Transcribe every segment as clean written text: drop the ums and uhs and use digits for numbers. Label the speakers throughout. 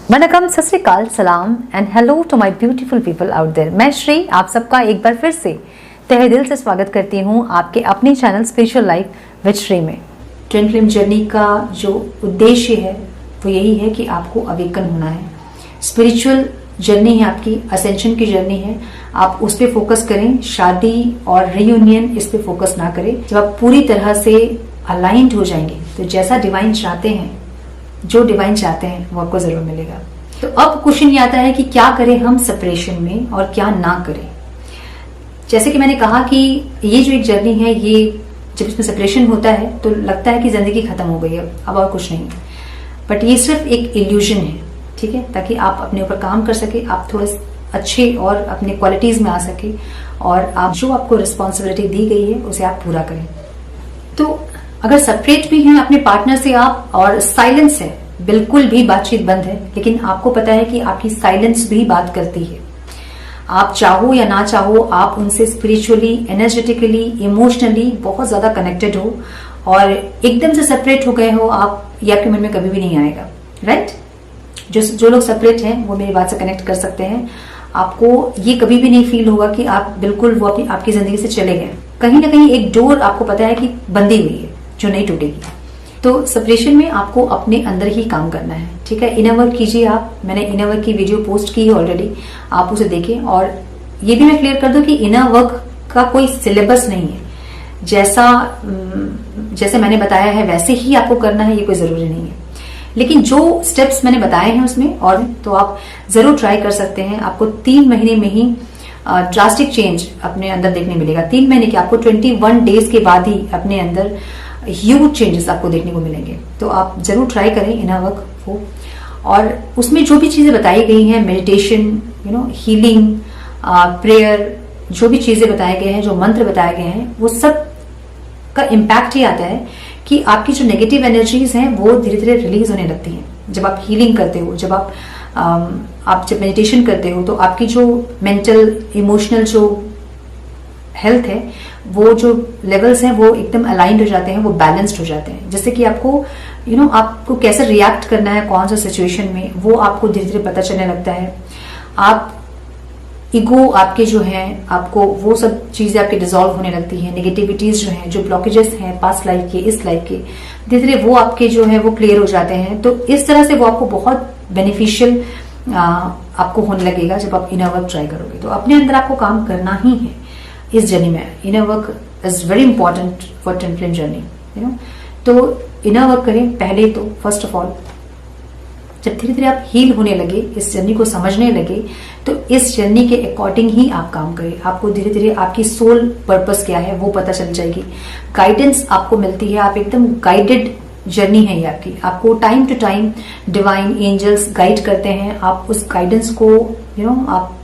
Speaker 1: वनकम, सत श्री अकाल, सलाम and hello to my beautiful people out there. मैं श्री आप सबका एक बार फिर से तहे दिल से स्वागत करती हूँ आपके अपने channel spiritual life with Shri में। ट्विन फ्लेम जर्नी का जो उद्देश्य है वो यही है कि आपको अवेकन होना है। स्पिरिचुअल जर्नी है आपकी, असेंशन की जर्नी है। आप उस पर फोकस करें, शादी और रियूनियन इस पे फोकस ना करें। जब आप पूरी तरह से अलाइंड हो जाएंगे तो जैसा डिवाइन चाहते हैं, जो डिवाइन चाहते हैं वो आपको जरूर मिलेगा। तो अब क्वेश्चन ये आता है कि क्या करें हम सेपरेशन में और क्या ना करें। जैसे कि मैंने कहा कि ये जो एक जर्नी है, ये जब इसमें सेपरेशन होता है तो लगता है कि जिंदगी खत्म हो गई है, अब और कुछ नहीं। बट ये सिर्फ एक इल्यूजन है, ठीक है, ताकि आप अपने ऊपर काम कर सके, आप थोड़े अच्छे और अपने क्वालिटीज में आ सके और आप जो आपको रिस्पॉन्सिबिलिटी दी गई है उसे आप पूरा करें। तो अगर सेपरेट भी हैं अपने पार्टनर से आप और साइलेंस है, बिल्कुल भी बातचीत बंद है, लेकिन आपको पता है कि आपकी साइलेंस भी बात करती है। आप चाहो या ना चाहो, आप उनसे स्पिरिचुअली, एनर्जेटिकली, इमोशनली बहुत ज्यादा कनेक्टेड हो और एकदम से सेपरेट हो गए हो आप, ये आपके मन में कभी भी नहीं आएगा। राइट? जो लोग सेपरेट हैं वो मेरी बात से कनेक्ट कर सकते हैं। आपको ये कभी भी नहीं फील होगा कि आप बिल्कुल वो आपकी जिंदगी से चले गए। कहीं ना कहीं एक डोर आपको पता है कि बंदी हुई है जो नहीं टूटेगी। तो सेपरेशन में आपको अपने अंदर ही काम करना है, ठीक है। इनर वर्क कीजिए आप। मैंने इनर वर्क की वीडियो पोस्ट की है ऑलरेडी, आप उसे देखें। और ये भी मैं क्लियर कर दूं कि इनर वर्क का कोई सिलेबस नहीं है। जैसे मैंने बताया है वैसे ही आपको करना है, ये कोई जरूरी नहीं है। लेकिन जो स्टेप्स मैंने बताए हैं उसमें और तो आप जरूर ट्राई कर सकते हैं। आपको 3 महीने में ही ड्रास्टिक चेंज अपने अंदर देखने मिलेगा। 3 महीने के आपको 21 डेज के बाद ही अपने अंदर ह्यूज चेंजेस आपको देखने को मिलेंगे। तो आप जरूर ट्राई करें इनर वर्क को। और उसमें जो भी चीजें बताई गई हैं, मेडिटेशन, हीलिंग, प्रेयर, जो भी चीजें बताए गए हैं, जो मंत्र बताए गए हैं, वो सब का इम्पैक्ट ये आता है कि आपकी जो नेगेटिव एनर्जीज हैं वो धीरे धीरे रिलीज होने लगती हैं। जब आप हीलिंग करते हो, जब आप जब मेडिटेशन करते हो, तो आपकी जो मेंटल इमोशनल जो हेल्थ है, वो जो लेवल्स हैं वो एकदम अलाइंड हो जाते हैं, वो बैलेंस्ड हो जाते हैं। जैसे कि आपको आपको कैसे रिएक्ट करना है कौन सा सिचुएशन में, वो आपको धीरे धीरे पता चलने लगता है। आप ईगो आपके जो हैं, आपको वो सब चीजें आपके डिसॉल्व होने लगती हैं। नेगेटिविटीज जो हैं, जो ब्लॉकेजेस हैं पास्ट लाइफ के, इस लाइफ के, धीरे धीरे वो आपके जो है वो क्लियर हो जाते हैं। तो इस तरह से वो आपको बहुत बेनिफिशियल आपको होने लगेगा जब आप इनर वर्क ट्राई करोगे। तो अपने अंदर आपको काम करना ही है इस जर्नी में। Inner work is very important for twin flame journey. तो इनर वर्क करें पहले तो फर्स्ट ऑफ ऑल। जब धीरे धीरे आप हील होने लगे, इस जर्नी को समझने लगे, तो इस जर्नी के अकॉर्डिंग ही आप काम करें। आपको धीरे धीरे आपकी सोल पर्पस क्या है वो पता चल जाएगी। गाइडेंस आपको मिलती है, आप एकदम गाइडेड जर्नी है ये आपकी। आपको time to time divine angels guide करते हैं। आप उस गाइडेंस को आप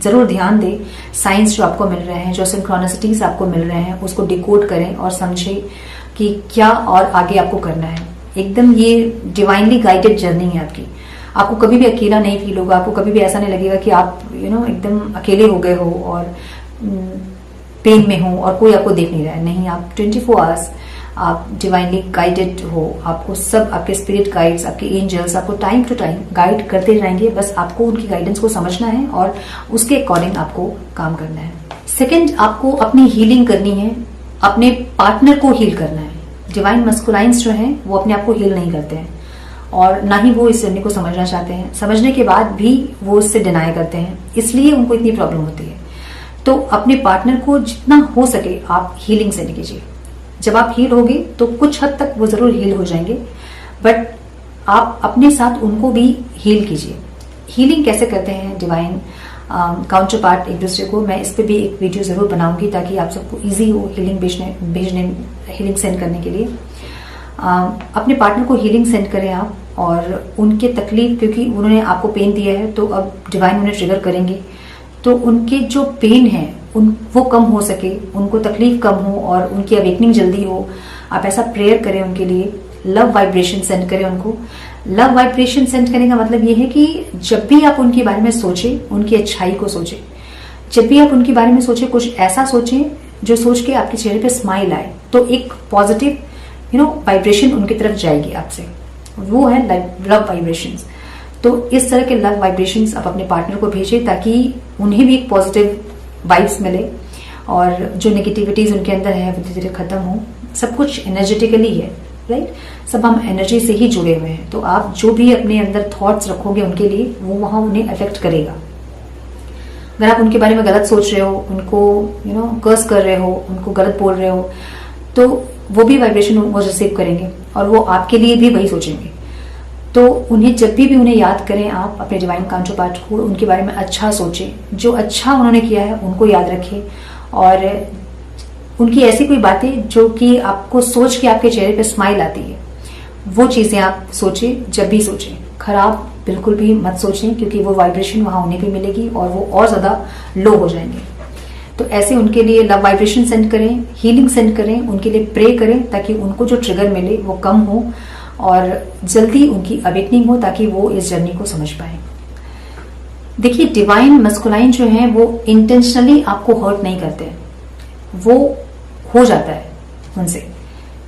Speaker 1: जरूर ध्यान दें। साइंस जो आपको मिल रहे हैं, जो सिंक्रोनिसिटीज आपको मिल रहे हैं, उसको डिकोड करें और समझें कि क्या और आगे आपको करना है। एकदम ये डिवाइनली गाइडेड जर्नी है आपकी। आपको कभी भी अकेला नहीं फील होगा। आपको कभी भी ऐसा नहीं लगेगा कि आप एकदम अकेले हो गए हो और पेन में हो और कोई आपको देख नहीं रहा है। नहीं, आप 24 आवर्स आप डिवाइनली गाइडेड हो। आपको सब आपके स्पिरिट गाइड्स, आपके एंजल्स आपको टाइम टू टाइम गाइड करते रहेंगे। बस आपको उनकी गाइडेंस को समझना है और उसके अकॉर्डिंग आपको काम करना है। सेकंड, आपको अपनी हीलिंग करनी है, अपने पार्टनर को हील करना है। डिवाइन मस्कुलाइंस जो हैं वो अपने आप को हील नहीं करते हैं और ना ही वो इस जर्नी को समझना चाहते हैं। समझने के बाद भी वो उससे डिनाई करते हैं, इसलिए उनको इतनी प्रॉब्लम होती है। तो अपने पार्टनर को जितना हो सके आप हीलिंग सेंड कीजिए। जब आप हील होगे तो कुछ हद तक वो जरूर हील हो जाएंगे, बट आप अपने साथ उनको भी हील कीजिए। हीलिंग कैसे करते हैं डिवाइन काउंटर पार्ट एक दूसरे को, मैं इस पे भी एक वीडियो जरूर बनाऊंगी ताकि आप सबको इजी हो हीलिंग भेजने हीलिंग सेंड करने के लिए। अपने पार्टनर को हीलिंग सेंड करें आप और उनके तकलीफ, क्योंकि उन्होंने आपको पेन दिया है तो अब डिवाइन उन्हें ट्रिगर करेंगे, तो उनके जो पेन है वो कम हो सके, उनको तकलीफ कम हो और उनकी अवेकनिंग जल्दी हो। आप ऐसा प्रेयर करें उनके लिए, लव वाइब्रेशन सेंड करें उनको। लव वाइब्रेशन सेंड करने का मतलब ये है कि जब भी आप उनके बारे में सोचें, उनकी अच्छाई को सोचें। जब भी आप उनके बारे में सोचें, कुछ ऐसा सोचें जो सोच के आपके चेहरे पे स्माइल आए, तो एक पॉजिटिव वाइब्रेशन उनकी तरफ जाएगी आपसे। वो है लव वाइब्रेशंस। तो इस तरह के लव वाइब्रेशंस आप अपने पार्टनर को भेजें ताकि उन्हें भी एक पॉजिटिव वाइब्स मिले और जो नेगेटिविटीज उनके अंदर है वो धीरे धीरे खत्म हो। सब कुछ एनर्जेटिकली है, राइट? सब हम एनर्जी से ही जुड़े हुए हैं। तो आप जो भी अपने अंदर थॉट्स रखोगे उनके लिए, वो वहां उन्हें अफेक्ट करेगा। अगर आप उनके बारे में गलत सोच रहे हो, उनको कर्स कर रहे हो, उनको गलत बोल रहे हो, तो वो भी वाइब्रेशन वो रिसीव करेंगे और वो आपके लिए भी वही सोचेंगे। तो उन्हें जब भी उन्हें याद करें, आप अपने डिवाइन काउंटर पार्ट को उनके बारे में अच्छा सोचें, जो अच्छा उन्होंने किया है उनको याद रखें और उनकी ऐसी कोई बातें जो कि आपको सोच के आपके चेहरे पे स्माइल आती है, वो चीजें आप सोचें। जब भी सोचें, खराब बिल्कुल भी मत सोचें, क्योंकि वो वाइब्रेशन वहां उन्हें भी मिलेगी और वो और ज्यादा लो हो जाएंगे। तो ऐसे उनके लिए लव वाइब्रेशन सेंड करें, हीलिंग सेंड करें, उनके लिए प्रे करें ताकि उनको जो ट्रिगर मिले वो कम हो और जल्दी उनकी अवेकनिंग हो, ताकि वो इस जर्नी को समझ पाए। देखिए, डिवाइन मस्कुलाइन जो है वो इंटेंशनली आपको हर्ट नहीं करते, वो हो जाता है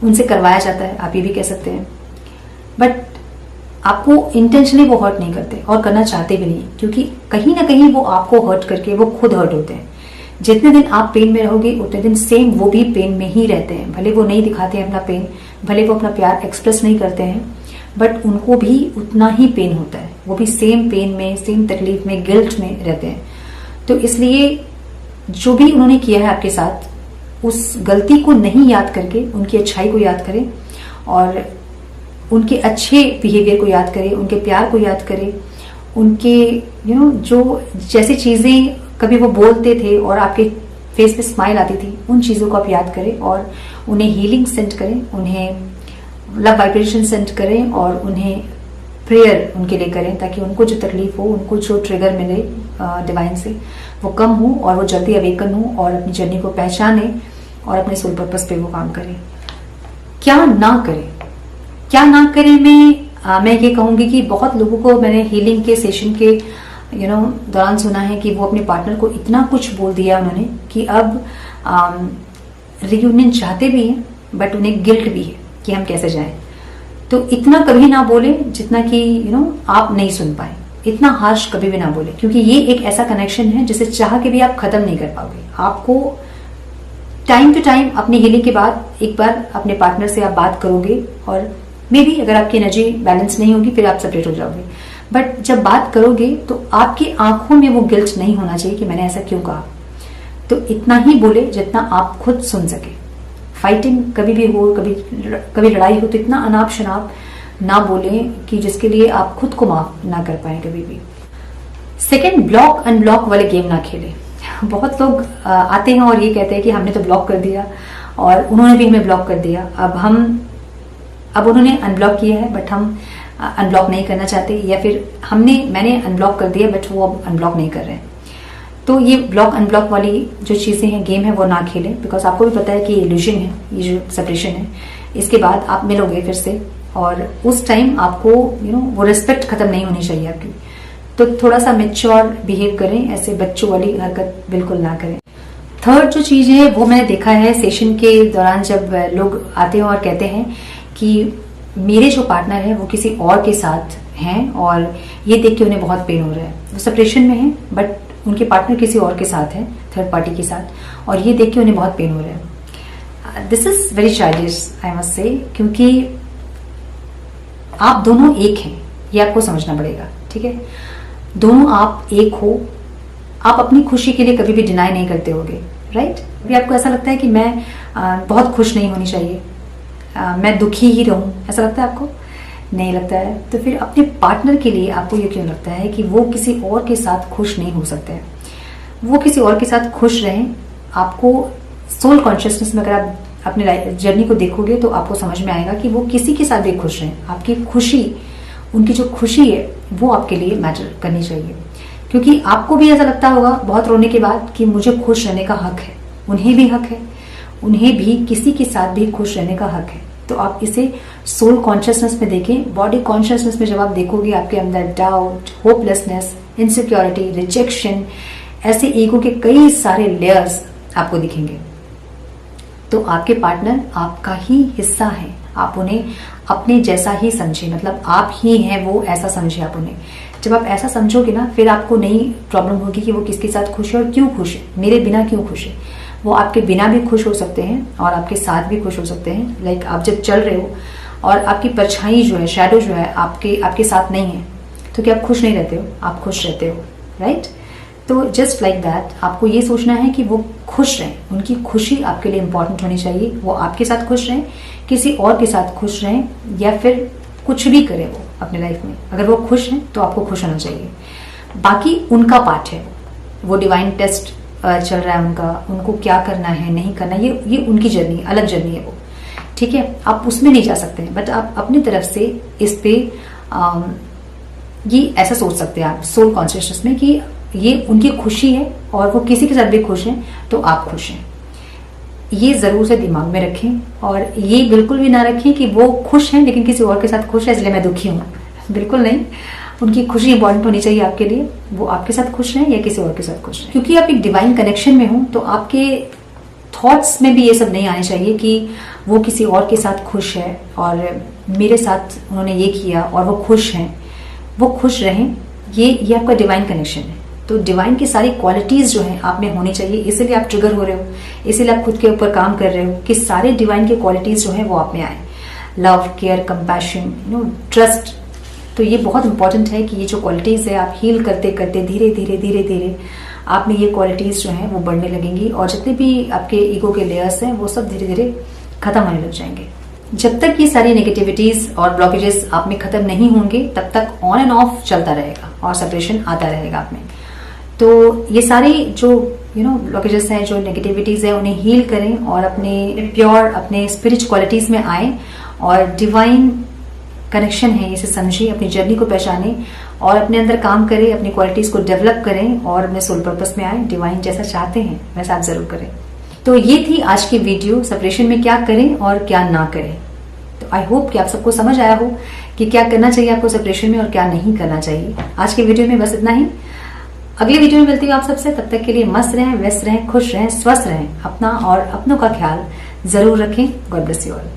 Speaker 1: उनसे करवाया जाता है, आप ये भी कह सकते हैं, बट आपको इंटेंशनली वो हर्ट नहीं करते और करना चाहते भी नहीं, क्योंकि कहीं ना कहीं वो आपको हर्ट करके वो खुद हर्ट होते हैं। जितने दिन आप पेन में रहोगे उतने दिन सेम वो भी पेन में ही रहते हैं। भले वो नहीं दिखाते हैं अपना पेन, भले वो अपना प्यार एक्सप्रेस नहीं करते हैं, बट उनको भी उतना ही पेन होता है। वो भी सेम पेन में, सेम तकलीफ में, गिल्ट में रहते हैं। तो इसलिए जो भी उन्होंने किया है आपके साथ, उस गलती को नहीं याद करके उनकी अच्छाई को याद करें और उनके अच्छे बिहेवियर को याद करें, उनके प्यार को याद करें, उनके जो जैसी चीजें कभी वो बोलते थे और आपके फेस पे स्माइल आती थी, उन चीजों को आप याद करें और उन्हें हीलिंग सेंड करें, उन्हें लव वाइब्रेशन सेंड करें और उन्हें प्रेयर उनके लिए करें, ताकि उनको जो तकलीफ हो, उनको जो ट्रिगर मिले डिवाइन से, वो कम हो और वो जल्दी अवेकन हो और अपनी जर्नी को पहचाने और अपने सोल पर्पस पे वो काम करें। क्या ना करें मैं ये कहूंगी कि बहुत लोगों को मैंने हीलिंग के सेशन के दौरान सुना है कि वो अपने पार्टनर को इतना कुछ बोल दिया उन्होंने कि अब रियूनियन चाहते भी हैं बट उन्हें गिल्ट भी है कि हम कैसे जाएं। तो इतना कभी ना बोले जितना कि आप नहीं सुन पाए, इतना हार्श कभी भी ना बोले, क्योंकि ये एक ऐसा कनेक्शन है जिसे चाह के भी आप खत्म नहीं कर पाओगे। आपको टाइम टू टाइम अपनी हीलिंग के बाद एक बार अपने पार्टनर से आप बात करोगे और मे बी अगर आपकी एनर्जी बैलेंस नहीं होगी फिर आप सेपरेट हो जाओगे, बट जब बात करोगे तो आपकी आंखों में वो गिल्ट नहीं होना चाहिए कि मैंने ऐसा क्यों कहा। तो इतना ही बोले जितना आप खुद सुन सके। फाइटिंग कभी भी हो, कभी लड़ाई हो, तो इतना अनाप शनाप ना बोले कि जिसके लिए आप खुद को माफ ना कर पाए कभी भी। सेकंड, ब्लॉक अनब्लॉक वाले गेम ना खेले। बहुत लोग आते हैं और ये कहते हैं कि हमने तो ब्लॉक कर दिया और उन्होंने भी हमें ब्लॉक कर दिया, अब उन्होंने अनब्लॉक किया है बट हम अनब्लॉक नहीं करना चाहते, या फिर मैंने अनब्लॉक कर दिया बट वो अब अनब्लॉक नहीं कर रहे हैं। तो ये ब्लॉक अनब्लॉक वाली जो चीजें हैं, गेम है, वो ना खेलें, बिकॉज आपको भी पता है कि ये इल्यूजन है, ये जो सेपरेशन है, इसके बाद आप मिलोगे फिर से और उस टाइम आपको वो रिस्पेक्ट खत्म नहीं होनी चाहिए आपकी। तो थोड़ा सा मेच्योर बिहेव करें, ऐसे बच्चों वाली हरकत बिल्कुल ना करें। थर्ड जो चीज है वो मैंने देखा है सेशन के दौरान, जब लोग आते हैं और कहते हैं कि मेरे जो पार्टनर है वो किसी और के साथ हैं और ये देख के उन्हें बहुत पेन हो रहा है। वो सेपरेशन में है बट उनके पार्टनर किसी और के साथ है, थर्ड पार्टी के साथ, और ये देख के उन्हें बहुत पेन हो रहा है। This is very childish I must say, क्योंकि आप दोनों एक हैं, ये आपको समझना पड़ेगा, ठीक है? दोनों आप एक हो, आप अपनी खुशी के लिए कभी भी डिनाई नहीं करते होगे, राइट? अभी आपको ऐसा लगता है कि मैं बहुत खुश नहीं होनी चाहिए, मैं दुखी ही रहूं, ऐसा लगता है आपको? नहीं लगता है। तो फिर अपने पार्टनर के लिए आपको ये क्यों लगता है कि वो किसी और के साथ खुश नहीं हो सकते हैं? वो किसी और के साथ खुश रहें। आपको सोल कॉन्शियसनेस में अगर आप अपने जर्नी को देखोगे तो आपको समझ में आएगा कि वो किसी के साथ भी खुश रहें। आपकी खुशी, उनकी जो खुशी है वो आपके लिए मैटर करनी चाहिए, क्योंकि आपको भी ऐसा लगता होगा बहुत रोने के बाद कि मुझे खुश रहने का हक है, उन्हें भी हक है, उन्हें भी किसी के साथ भी खुश रहने का हक है। तो आप इसे सोल कॉन्शियसनेस में देखें। बॉडी कॉन्शियसनेस में जब आप देखोगे आपके अंदर डाउट, होपलेसनेस, इनसिक्योरिटी, रिजेक्शन, ऐसे ईगो के कई सारे लेयर्स आपको दिखेंगे। तो आपके पार्टनर आपका ही हिस्सा है, आप उन्हें अपने जैसा ही समझे, मतलब आप ही हैं वो, ऐसा समझे आप उन्हें। जब आप ऐसा समझोगे ना, फिर आपको नई प्रॉब्लम होगी कि वो किसके साथ खुश है और क्यों खुश है, मेरे बिना क्यों खुश है। वो आपके बिना भी खुश हो सकते हैं और आपके साथ भी खुश हो सकते हैं। लाइक आप जब चल रहे हो और आपकी परछाई जो है, शैडो जो है आपके साथ नहीं है, तो क्या आप खुश नहीं रहते हो? आप खुश रहते हो, राइट? तो जस्ट लाइक दैट आपको ये सोचना है कि वो खुश रहें, उनकी खुशी आपके लिए इंपॉर्टेंट होनी चाहिए। वो आपके साथ खुश रहें, किसी और के साथ खुश रहें, या फिर कुछ भी करें वो अपने लाइफ में, अगर वो खुश हैं तो आपको खुश होना चाहिए। बाकी उनका पार्ट है, वो डिवाइन टेस्ट चल रहा है उनका, उनको क्या करना है नहीं करना, ये उनकी जर्नी, अलग जर्नी है वो, ठीक है? आप उसमें नहीं जा सकते हैं, बट आप अपनी तरफ से इस पे ये ऐसा सोच सकते हैं आप सोल कॉन्शियसनेस में कि ये उनकी खुशी है और वो किसी के साथ भी खुश हैं तो आप खुश हैं। ये जरूर से दिमाग में रखें, और ये बिल्कुल भी ना रखें कि वो खुश हैं लेकिन किसी और के साथ खुश है इसलिए मैं दुखी हूँ। बिल्कुल नहीं, उनकी खुशी इंपॉर्टेंट होनी चाहिए आपके लिए। वो आपके साथ खुश हैं या किसी और के साथ खुश हैं, क्योंकि आप एक डिवाइन कनेक्शन में हो, तो आपके थॉट्स में भी ये सब नहीं आने चाहिए कि वो किसी और के साथ खुश है और मेरे साथ उन्होंने ये किया और वो खुश हैं। वो खुश रहें, ये आपका डिवाइन कनेक्शन है। तो डिवाइन की सारी क्वालिटीज जो हैं आप में होनी चाहिए, इसीलिए आप ट्रिगर हो रहे हो, इसीलिए आप खुद के ऊपर काम कर रहे हो कि सारे डिवाइन के क्वालिटीज जो हैं वो आप में आए। Love, care, compassion, trust. तो ये बहुत इंपॉर्टेंट है कि ये जो क्वालिटीज है आप हील करते करते धीरे धीरे धीरे धीरे आप में ये क्वालिटीज जो हैं वो बढ़ने लगेंगी, और जितने भी आपके ईगो के लेयर्स हैं वो सब धीरे धीरे खत्म होने लग जाएंगे। जब तक ये सारी नेगेटिविटीज और ब्लॉकेजेस आप में खत्म नहीं होंगे तब तक ऑन एंड ऑफ चलता रहेगा और सेपरेशन आता रहेगा आप में। तो ये सारी जो ब्लॉकेजेस हैं, जो नेगेटिविटीज है, उन्हें हील करें और अपने प्योर, अपने स्पिरिट क्वालिटीज में आए और डिवाइन कनेक्शन है इसे समझिए, अपनी जर्नी को पहचानें और अपने अंदर काम करें, अपनी क्वालिटीज को डेवलप करें और अपने सोल पर्पस में आए। डिवाइन जैसा चाहते हैं वैसा आप जरूर करें। तो ये थी आज की वीडियो, सेपरेशन में क्या करें और क्या ना करें। तो आई होप कि आप सबको समझ आया हो कि क्या करना चाहिए आपको सेपरेशन में और क्या नहीं करना चाहिए। आज की वीडियो में बस इतना ही। अगली वीडियो में मिलती हूँ आप सबसे, तब तक के लिए मस्त रहें, व्यस्त रहें, खुश रहें, स्वस्थ रहें, अपना और अपनों का ख्याल जरूर रखें। God bless you all.